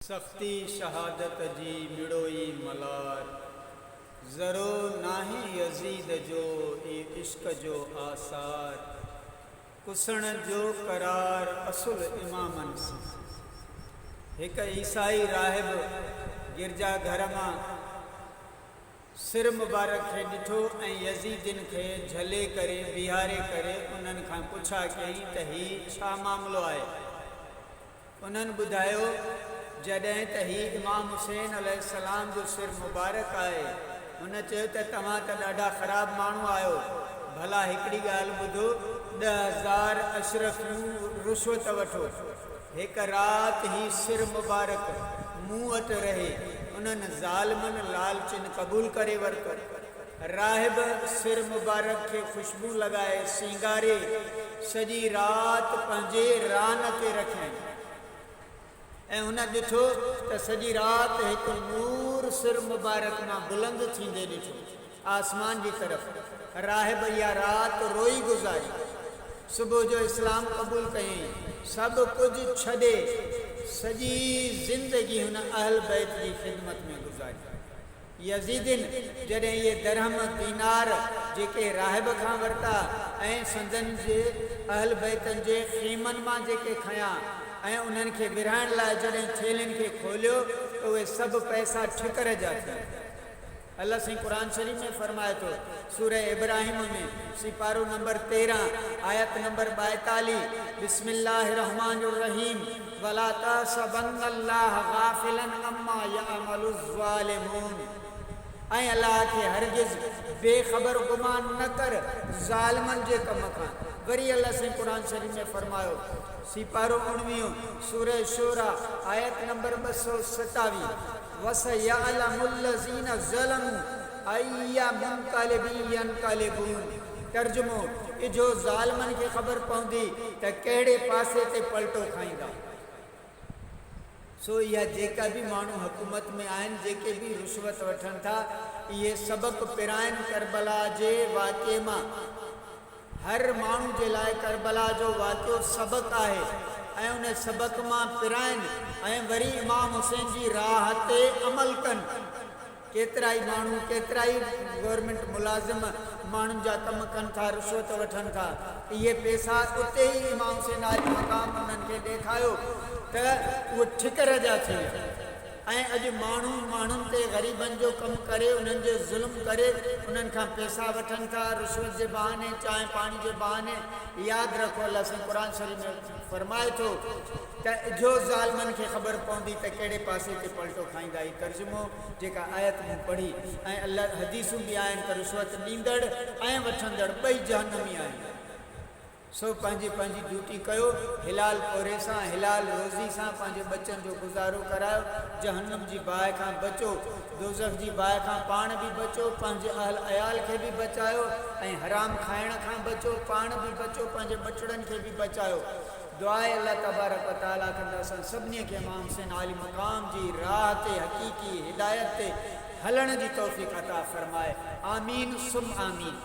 सख्ती शहादत जी मिड़ोई मलार, ज़रो नाही यज़ीद जो ए इश्क जो आसार, कुसण जो करार असुल इमामन से। एक ईसाई राहिब गिरजा घर मां सिर मुबारक खे ॾिठो ऐं यज़ीदिन खे झले करे बीहारे करे उन्हनि खां पुछा कई त ही छा मामिलो आहे। उन्हनि ॿुधायो जॾहिं त ही इमाम हुसैन अलैहिस्सलाम जो सिर मुबारक आहे। हुन चयो त तव्हां त ॾाढा ख़राबु माण्हू आहियो, भला हिकिड़ी ॻाल्हि ॿुधो, 10,000 अशरफियूं रुश्वत वठो, हिकु राति ही सिर मुबारक मूं वटि रहे। उन्हनि ज़ालिमनि लालचिन क़बूल करे वरितो। राहिब सिर मुबारक खे ख़ुशबू लॻाए सींगारे सॼी राति पंहिंजे रान ते रखियईं ऐं हुन ॾिठो त सॼी राति हिकु नूर सिर मुबारक मां बुलंद थींदे ॾिठो आसमान जी तरफ़। राहिब इहा राति रोई गुज़ारी। सुबुह जो इस्लाम क़बूल कयईं, सभु कुझु छॾे सॼी ज़िंदगी हुन अहल बैत जी ख़िदमत में गुज़ारी। यज़ीदिन जॾहिं इहे दरहम दीनार जेके राहिब खां वरिता ऐं संदन जे अहल बैतनि जे ख़ीमनि मां जेके खयां ऐं उन्हनि खे विरहाइण लाइ जॾहिं थेलियुनि खे खोलियो त उहे सभु पैसा ठिकर जा थिया। अल्लाह साईं क़ुरान शरीफ़ में फरमाए थो, सूरह इब्राहिम में सिपारो नंबर 13 आयत नंबर 42, बिस्मिल्लाहिर्रहमानिर्रहीम, वला तहसबन्नल्लाह गाफ़िलन अम्मा यअमलुज़ ज़ालिमून। ऐं अल्लाह खे हरगिज़ बेख़बर गुमान न कर ज़ालिमनि जे कम खां। वरी अल्लाह साईं क़ुरान शरीफ़ में फरमायो, सिपारो 19 सूरह शूरा आयत नंबर 227, वसयअलमुल्लज़ीना ज़लमू अय्या मुनक़लिबिन यनक़लिबून। तर्जुमो, इजो ज़ालिमनि खे ख़बर पवंदी त कहिड़े पासे ते पलटो खाईंदा। सो इहा जेका बि माण्हू हुकूमत में आहिनि, जेके बि रुश्वत वठनि था, इहे सबक़ पिराइनि करबला जे वाक़े मां। हर माण्हू जे लाइ करबला जो वाक़ियो सबक़ आहे ऐं उन सबक़ मां पिराइनि ऐं वरी इमाम हुसैन जी राह ते अमल कनि। केतिरा ई माण्हू, केतिरा ई गवर्नमेंट मुलाज़िम माण्हुनि जा कम कनि था, रुश्वत वठनि था। इहे पैसा उते ई इमाम हुसैन आली मक़ाम उन्हनि खे ॾेखारियो त उहे ठिकर जा थी विया। ऐं अॼु माण्हू माण्हुनि ते ग़रीबनि जो कमु करे, उन्हनि जे ज़ुल्म करे उन्हनि खां पैसा वठनि था, रुश्वत जे बहाने, चांहि पाणी जे बहाने। यादि रखो, अल्लाह साईं क़ुरान शरीफ़ में फरमाए थो त जो ज़ालिमनि खे ख़बर पवंदी त कहिड़े पासे ते पलटो खाईंदा। ई तर्जुमो जेका आयत मूं पढ़ी ऐं अल्लाह हदीसूं बि आहिनि त रुश्वत ॾींदड़ ऐं वठंदड़ ॿई जहन्नमी आहिनि। सो पंहिंजी पंहिंजी ड्यूटी कयो, हिलाल कोरे सां, हिलाल रोज़ी सां पंहिंजे बचनि जो गुज़ारो करायो। जहन्नम जी बाहि खां बचो, दोज़ख जी बाहि खां पाण बि बचो, पंहिंजे अहल अयाल खे बि बचायो ऐं हराम खाइण खां बचो, पाण बि बचो, पंहिंजे बचड़नि खे बि बचायो। दुआ आहे अल्लाह तबारक व तआला कंदा असां सभिनी खे इमाम हुसैन आली मक़ाम जी राह ते हक़ीक़ी हिदायत ते हलण जी तौफ़ीक़ अता फ़रमाए। आमीन सुम आमीन।